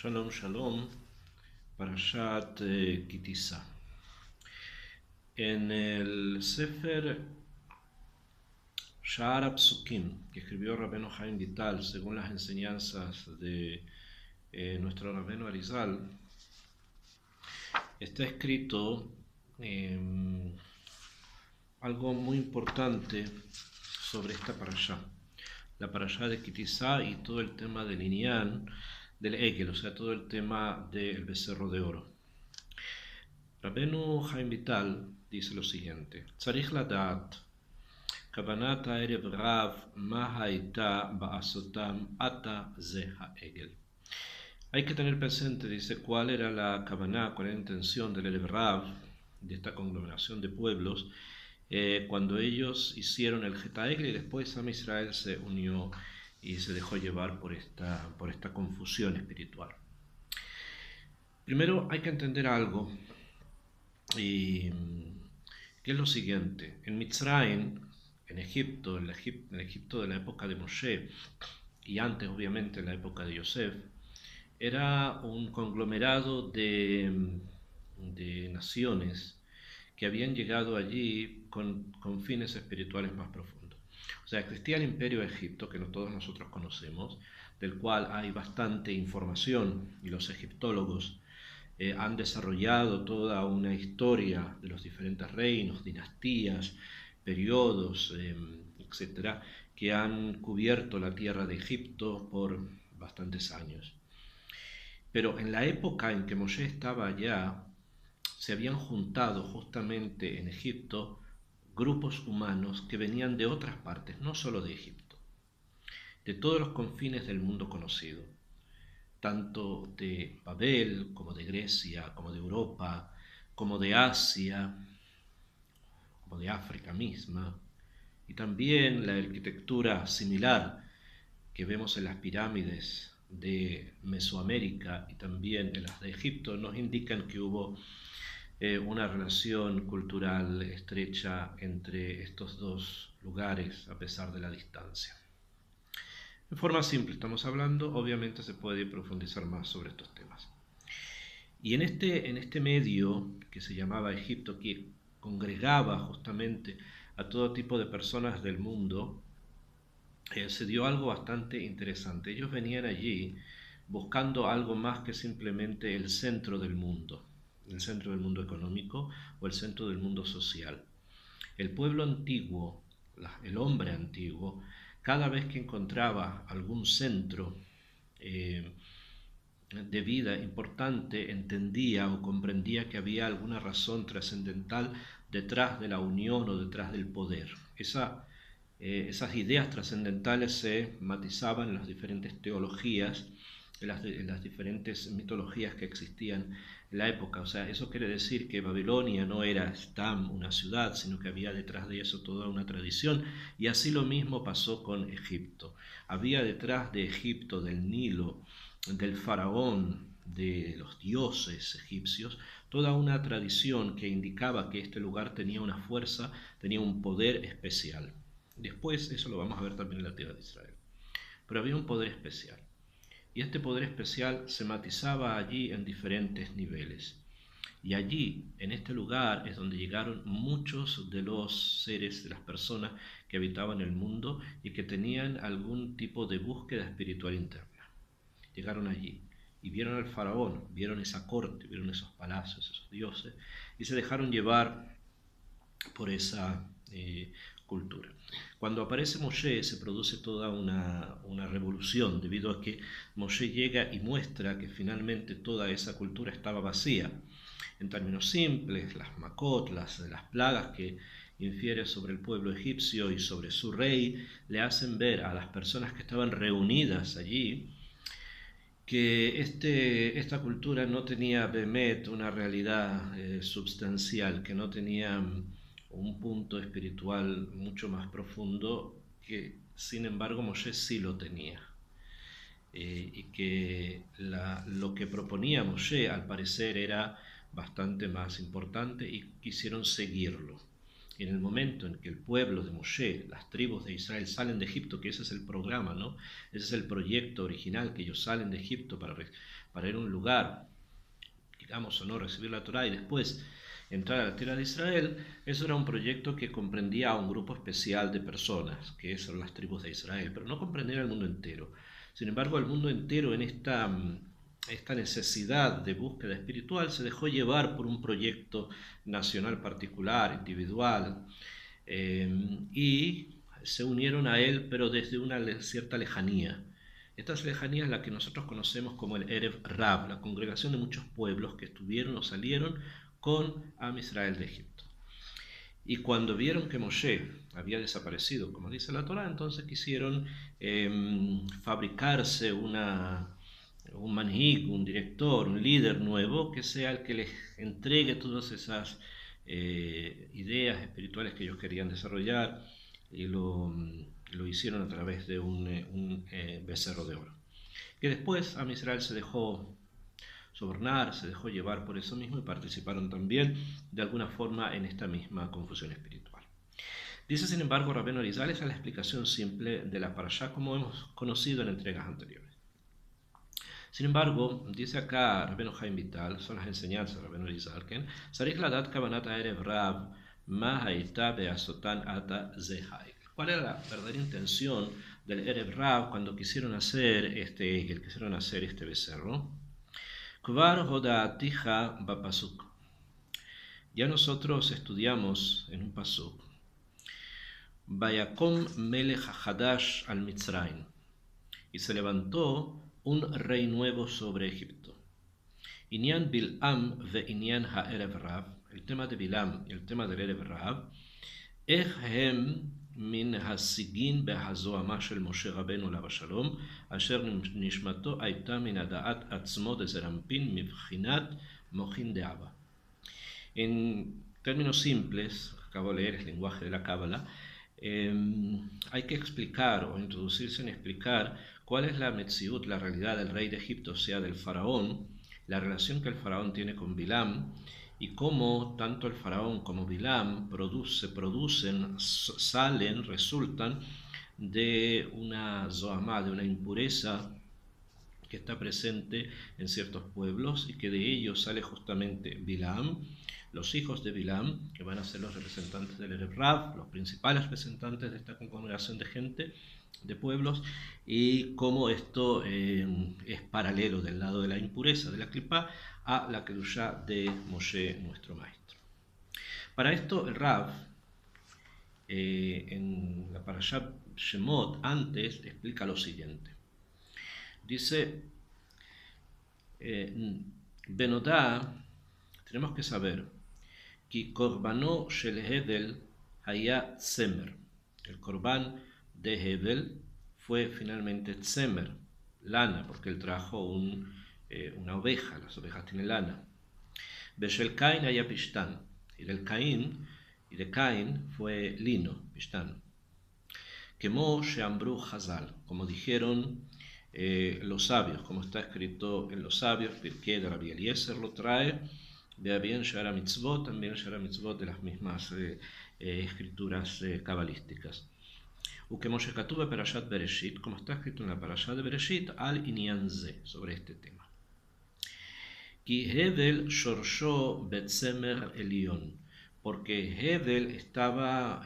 Shalom Shalom, Parashat Kitisa. En el Sefer Sha'ar Psukim, que escribió Rabbeinu Haim Vital, según las enseñanzas de nuestro Rabbeinu Arizal, está escrito algo muy importante sobre esta parashá, la parashá de Kitisa y todo el tema del Inyan, del Egel, o sea, todo el tema del becerro de oro. Rabbeinu Haim Vital dice lo siguiente: Tzarich ladat kavanat ha'erev rav ma ha'ita ba'asotam ata ze ha'egel. Hay que tener presente, dice, cuál era la kavaná, cuál era la intención del Erev Rav, de esta conglomeración de pueblos, cuando ellos hicieron el Geta Egel, y después Am Israel se unió y se dejó llevar por esta confusión espiritual. Primero hay que entender algo, y que es lo siguiente: en Mitzrayim, en Egipto, el Egipto de la época de Moshe, y antes obviamente en la época de Yosef, era un conglomerado de naciones que habían llegado allí con fines espirituales más profundos. O sea, existía el imperio de Egipto, que no todos nosotros conocemos, del cual hay bastante información, y los egiptólogos han desarrollado toda una historia de los diferentes reinos, dinastías, periodos, etcétera, que han cubierto la tierra de Egipto por bastantes años. Pero en la época en que Moshe estaba allá, se habían juntado justamente en Egipto grupos humanos que venían de otras partes, no solo de Egipto, de todos los confines del mundo conocido, tanto de Babel, como de Grecia, como de Europa, como de Asia, como de África misma, y también la arquitectura similar que vemos en las pirámides de Mesoamérica y también en las de Egipto nos indican que hubo una relación cultural estrecha entre estos dos lugares a pesar de la distancia. En forma simple estamos hablando, obviamente se puede profundizar más sobre estos temas. Y en este medio que se llamaba Egipto, que congregaba justamente a todo tipo de personas del mundo, se dio algo bastante interesante. Ellos venían allí buscando algo más que simplemente el centro del mundo económico o el centro del mundo social. El pueblo antiguo, el hombre antiguo, cada vez que encontraba algún centro de vida importante, entendía o comprendía que había alguna razón trascendental detrás de la unión o detrás del poder. Esas ideas trascendentales se matizaban en las diferentes teologías, en las diferentes mitologías que existían en la época. O sea, eso quiere decir que Babilonia no era Stam, una ciudad, sino que había detrás de eso toda una tradición, y así lo mismo pasó con Egipto. Había detrás de Egipto, del Nilo, del faraón, de los dioses egipcios, toda una tradición que indicaba que este lugar tenía una fuerza, tenía un poder especial. Después eso lo vamos a ver también en la tierra de Israel. Pero había un poder especial. Y este poder especial se matizaba allí en diferentes niveles. Y allí, en este lugar, es donde llegaron muchos de los seres, de las personas que habitaban el mundo y que tenían algún tipo de búsqueda espiritual interna. Llegaron allí y vieron al faraón, vieron esa corte, vieron esos palacios, esos dioses, y se dejaron llevar por esa cultura. Cuando aparece Moshe se produce toda una revolución, debido a que Moshe llega y muestra que finalmente toda esa cultura estaba vacía. En términos simples, las makot, las plagas que infiere sobre el pueblo egipcio y sobre su rey, le hacen ver a las personas que estaban reunidas allí que esta cultura no tenía bemet, una realidad substancial, que no tenía un punto espiritual mucho más profundo, que sin embargo Moshe sí lo tenía. Y que lo que proponía Moshe al parecer era bastante más importante y quisieron seguirlo. en el momento en que el pueblo de Moshe, las tribus de Israel salen de Egipto, que ese es el programa, ¿no? Ese es el proyecto original, que ellos salen de Egipto para ir a un lugar, digamos o no, recibir la Torá y después entrar a la tierra de Israel. Eso era un proyecto que comprendía a un grupo especial de personas, que son las tribus de Israel, pero no comprendía al mundo entero. Sin embargo, el mundo entero en esta necesidad de búsqueda espiritual se dejó llevar por un proyecto nacional particular, individual, y se unieron a él, pero desde una cierta lejanía. Esta lejanía es la que nosotros conocemos como el Erev Rab, la congregación de muchos pueblos que estuvieron o salieron con Am Israel de Egipto. Y cuando vieron que Moshe había desaparecido, como dice la Torá, entonces quisieron fabricarse un manhig, un director, un líder nuevo, que sea el que les entregue todas esas ideas espirituales que ellos querían desarrollar, y lo hicieron a través de un becerro de oro. Que después Am Israel se dejó sobornar, se dejó llevar por eso mismo y participaron también de alguna forma en esta misma confusión espiritual. Dice sin embargo Rabbeinu Arizal, esa es la explicación simple de la parashá como hemos conocido en entregas anteriores. Sin embargo, dice acá Rabbeinu Chaim Vital, son las enseñanzas de Rabbeinu Arizal, Sarich ladat kavanat ha'erev rav ma ha'ita be'asotan ata zehai. ¿Cuál era la verdadera intención del Erev Rav cuando quisieron hacer este becerro? Kvar hodaatija bapasuk. Ya nosotros estudiamos en un pasuk. Vayakom melech hadash al Mitzrayim. Y se levantó un rey nuevo sobre Egipto. Inyan Bil'am ve Inyan ha'erev Rav. El tema de Bilam y el tema del Erev Rav. Hem min hasigin behazoama shel Moshe Rabbeinu עליו השלום, אשר נשמתו הייתה מן הדעת עצמו דזרמפין מבחינת מוחין דאבא. En términos simples, acabo de leer el lenguaje de la Cábala, hay que explicar o introducirse en explicar cuál es la metziut, la realidad del rey de Egipto, o sea, del faraón, la relación que el faraón tiene con Bilam, y cómo tanto el faraón como Bilam resultan de una zoamá, de una impureza que está presente en ciertos pueblos, y que de ellos sale justamente Bilam, los hijos de Bilam, que van a ser los representantes del Erev Rav, los principales representantes de esta congregación de gente, de pueblos, y cómo esto es paralelo del lado de la impureza de la Klipá a la Kedushá de Moshe, nuestro maestro. Para esto el Rav, en la Parashá Shemot, antes explica lo siguiente. Dice, Benodá, tenemos que saber que Korbanó shel Hevel haya tzemer. El Korban de Hevel fue finalmente tzemer, lana, porque él trajo una oveja, las ovejas tienen lana. Beshel Cain haya pishtán, y de Cain fue lino, pishtán. Kemo sheambru Hazal, como dijeron los sabios, como está escrito en los sabios, Pirkei de Rabbi Eliezer lo trae, de bien Shara Mitzvot, también Shara Mitzvot de las mismas escrituras cabalísticas. Ukemo shekatuv beParashat Bereshit, como está escrito en la Parashat de Bereshit, al Inyan Ze, sobre este tema. Ki Hevel shorsho betzemer Elion, porque Hevel estaba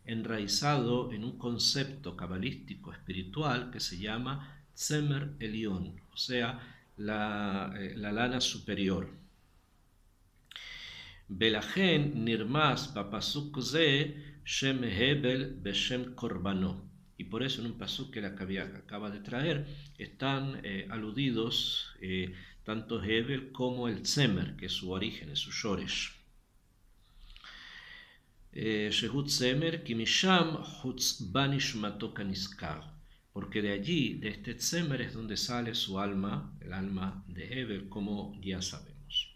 enraizado en un concepto cabalístico espiritual que se llama Tzemer Elion, o sea, la lana superior. Belachen nirmas papasuk ze shem Hebel beshem korbano. Y por eso en un pasuk que acaba de traer están aludidos tanto Hebel como el Tzemer, que es su origen, es su shoresh. Shehut Tzemer kimisham chutzba nishmato kaniskar, porque de allí, de este Tzemer, es donde sale su alma, el alma de Hebel, como ya sabemos.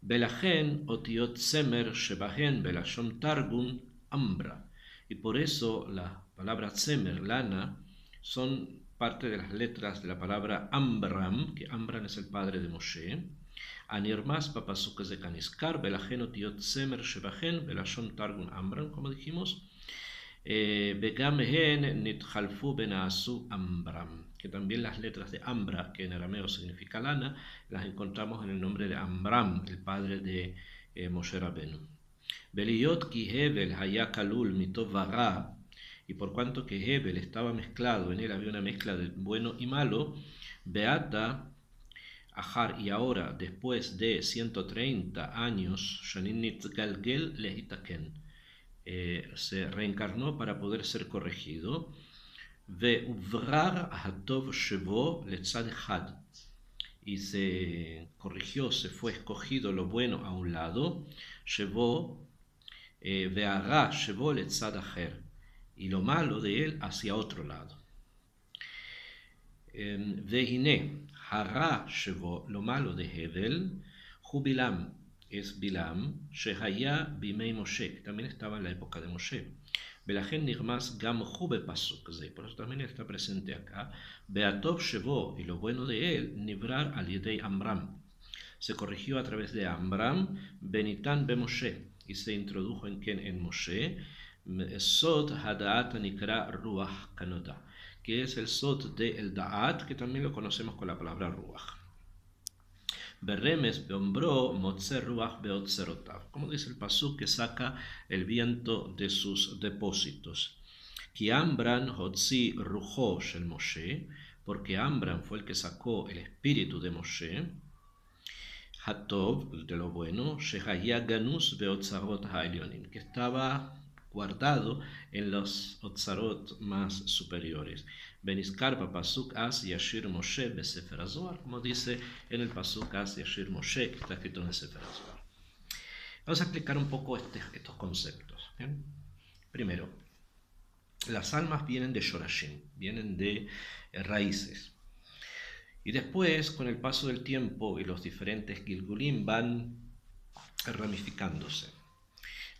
Belachen otiot Tzemer shebahen belashon targum ambra, y por eso la palabra Tzemer, lana, son parte de las letras de la palabra Amram, que Amram es el padre de Moshe, Anirmas papasuk de Kaniskar, Belajen otiot semer shebajen, Belashon targun ambram, como dijimos. Begam hen nitjalfu benasu ambram, que también las letras de Ambra, que en arameo significa lana, las encontramos en el nombre de Amram, el padre de Moshe Rabenu. Beliyot ki Hebel haya kalul mitov vara, y por cuanto que Hebel estaba mezclado, en él había una mezcla de bueno y malo, Beata Ajar, y ahora, después de 130 años, Shanin Nitzgalgel Lehitaken, se reencarnó para poder ser corregido. Ve'uvrar hatov shevo letzad had, y se corrigió, se fue escogido lo bueno a un lado, shevo ve'ara shevo letzad acher, y lo malo de él hacia otro lado. Ve'hine hara shevo, lo malo de Hebel, jubilam, es Bilam, Shehaya Bimei Moshe, que también estaba en la época de Moshe. Belajen nirmas gam jube pasuk, por eso también está presente acá. Beatov Shevo, y lo bueno de él, Nibrar al Yedei Amram, se corrigió a través de Amram, Benitan be Moshe, y se introdujo en Moshe, Sod Hadaat Nikra Ruach Kanoda, que es el Sod de el Da'at, que también lo conocemos con la palabra Ruach. Berremes beombro motzer ruach beotzerotav, como dice el pasuk, que saca el viento de sus depósitos. Ki Ambran hotzi rujo shel Moshe, porque Ambran fue el que sacó el espíritu de Moshe, Hatov, de lo bueno, shehaya ganus beotzarot ha'elyonim, que estaba guardado en los otzarot más superiores. Beniskar pasuk as yashir Moshe besefer HaZohar, como dice en el pasuk as yashir Moshe, que está escrito en el Sefer HaZohar. Vamos a explicar un poco estos conceptos. ¿Bien? Primero, las almas vienen de Shorashim, vienen de raíces. Y después, con el paso del tiempo y los diferentes Gilgulim van ramificándose.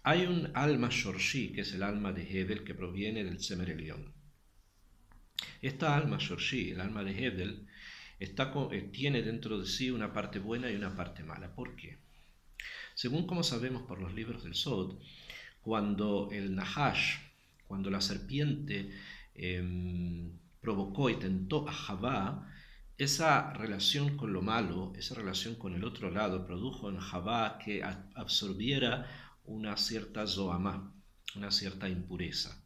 Hay un alma Shorshi, que es el alma de Hebel, que proviene del Tzemer Elión. Esta alma Shorshi, el alma de Hebel, tiene dentro de sí una parte buena y una parte mala. ¿Por qué? Según como sabemos por los libros del Sod, cuando el Nahash, cuando la serpiente provocó y tentó a Javá, esa relación con lo malo, esa relación con el otro lado, produjo en Javá que absorbiera una cierta zoamá, una cierta impureza.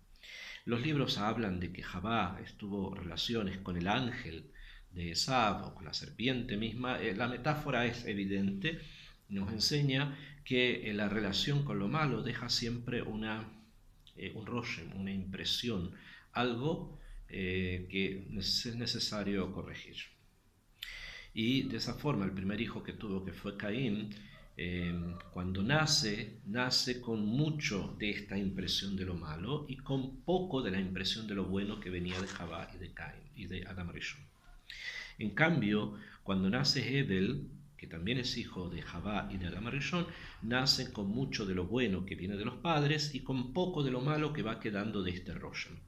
Los libros hablan de que Javá tuvo relaciones con el ángel de Esav o con la serpiente misma. La metáfora es evidente, nos enseña que la relación con lo malo deja siempre un roshem, una impresión, algo que es necesario corregir. Y de esa forma el primer hijo que tuvo, que fue Caín, cuando nace con mucho de esta impresión de lo malo y con poco de la impresión de lo bueno que venía de Javá y de Caín y de Adam Rishon. En cambio, cuando nace Hebel, que también es hijo de Javá y de Adam Rishon, nace con mucho de lo bueno que viene de los padres y con poco de lo malo que va quedando de este Roshan.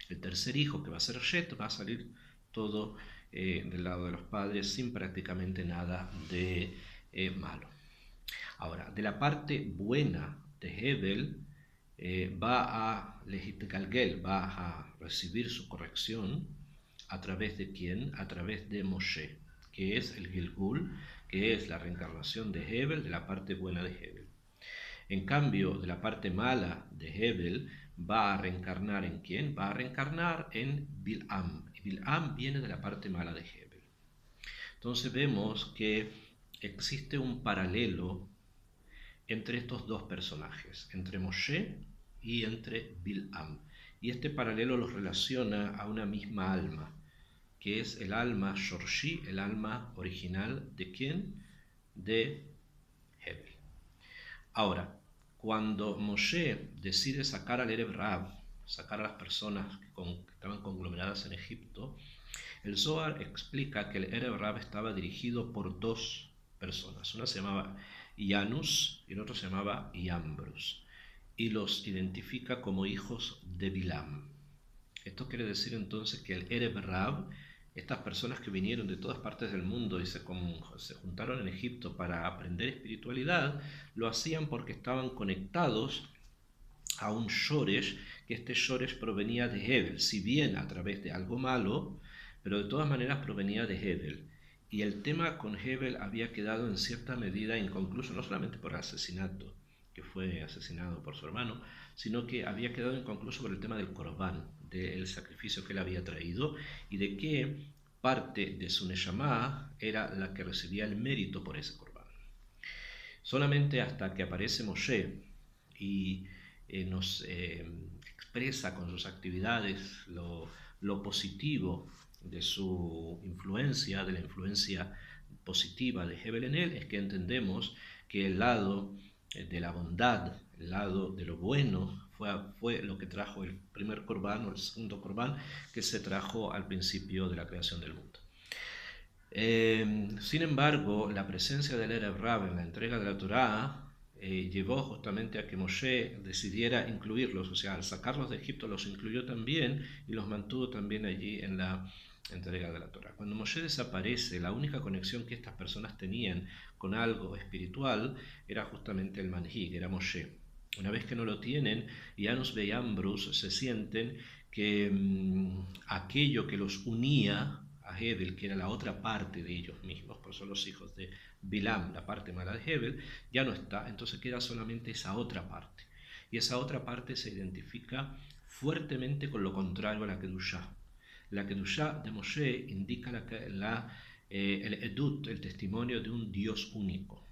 El tercer hijo, que va a ser Shet, va a salir todo del lado de los padres sin prácticamente nada de malo. Ahora, de la parte buena de Hebel, va a Lehitgalgel, va a recibir su corrección a través de ¿quién? A través de Moshe, que es el Gilgul, que es la reencarnación de Hebel, de la parte buena de Hebel. En cambio, de la parte mala de Hebel, va a reencarnar ¿en quién? Va a reencarnar en Bil'am. Y Bil'am viene de la parte mala de Hebel. Entonces vemos que existe un paralelo entre estos dos personajes, entre Moshe y entre Bil'am. Y este paralelo los relaciona a una misma alma, que es el alma Shorshi, el alma original de ¿quién? De Hebel. Ahora, cuando Moshe decide sacar al Erev Rab, sacar a las personas que estaban conglomeradas en Egipto, el Zohar explica que el Erev Rab estaba dirigido por dos personas. Una se llamaba Janus y el otro se llamaba Yambrus, y los identifica como hijos de Bilam. Esto quiere decir entonces que el Erev Rab estas personas que vinieron de todas partes del mundo y se juntaron en Egipto para aprender espiritualidad, lo hacían porque estaban conectados a un Shoresh, que este Shoresh provenía de Hebel, si bien a través de algo malo, pero de todas maneras provenía de Hebel. Y el tema con Hebel había quedado en cierta medida inconcluso, no solamente por el asesinato, que fue asesinado por su hermano, sino que había quedado inconcluso por el tema del Korban, del sacrificio que él había traído, y de qué parte de su Neshama era la que recibía el mérito por ese Korban. Solamente hasta que aparece Moshe y nos expresa con sus actividades lo positivo de su influencia, de la influencia positiva de Hebel en él, es que entendemos que el lado de la bondad, el lado de lo bueno, fue lo que trajo el primer Corbán o el segundo Corbán que se trajo al principio de la creación del mundo. Sin embargo, la presencia del Erev Rav en la entrega de la Torá llevó justamente a que Moshe decidiera incluirlos, o sea, al sacarlos de Egipto los incluyó también y los mantuvo también allí en la entrega de la Torá. Cuando Moshe desaparece, la única conexión que estas personas tenían con algo espiritual era justamente el manhig, era Moshe. Una vez que no lo tienen, Janus y Ambrus se sienten que aquello que los unía a Hebel, que era la otra parte de ellos mismos, por son los hijos de Bilam, la parte mala de Hebel, ya no está, entonces queda solamente esa otra parte. Y esa otra parte se identifica fuertemente con lo contrario a la Kedushá. La Kedushá de Moshe indica el Edut, el testimonio de un Dios único,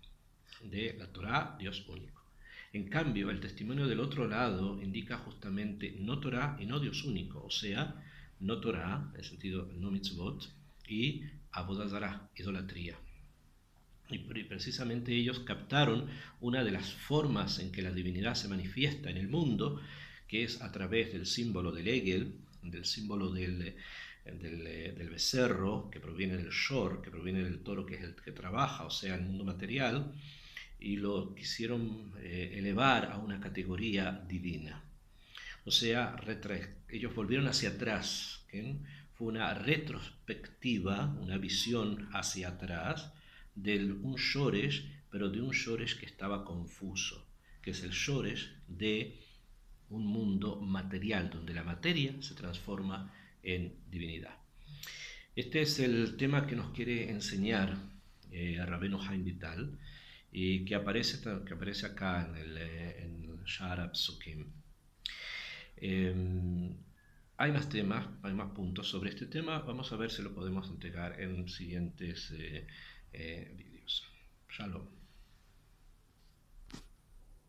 de la Torá, Dios único. En cambio, el testimonio del otro lado indica justamente no Torá y no Dios único, o sea, no Torah, en el sentido no mitzvot, y Avodah Zarah, idolatría. Y precisamente ellos captaron una de las formas en que la divinidad se manifiesta en el mundo, que es a través del símbolo del Egel, del símbolo del becerro, que proviene del Shor, que proviene del toro que es el que trabaja, o sea, el mundo material, y lo quisieron elevar a una categoría divina. O sea, ellos volvieron hacia atrás. ¿Okay? Fue una retrospectiva, una visión hacia atrás de un Shoresh, pero de un Shoresh que estaba confuso, que es el Shoresh de un mundo material, donde la materia se transforma en divinidad. Este es el tema que nos quiere enseñar Rabbeinu Haim Vital, y que aparece acá en Sha'ar Psukim. Hay más temas, hay más puntos sobre este tema. Vamos a ver si lo podemos entregar en siguientes vídeos. Shalom.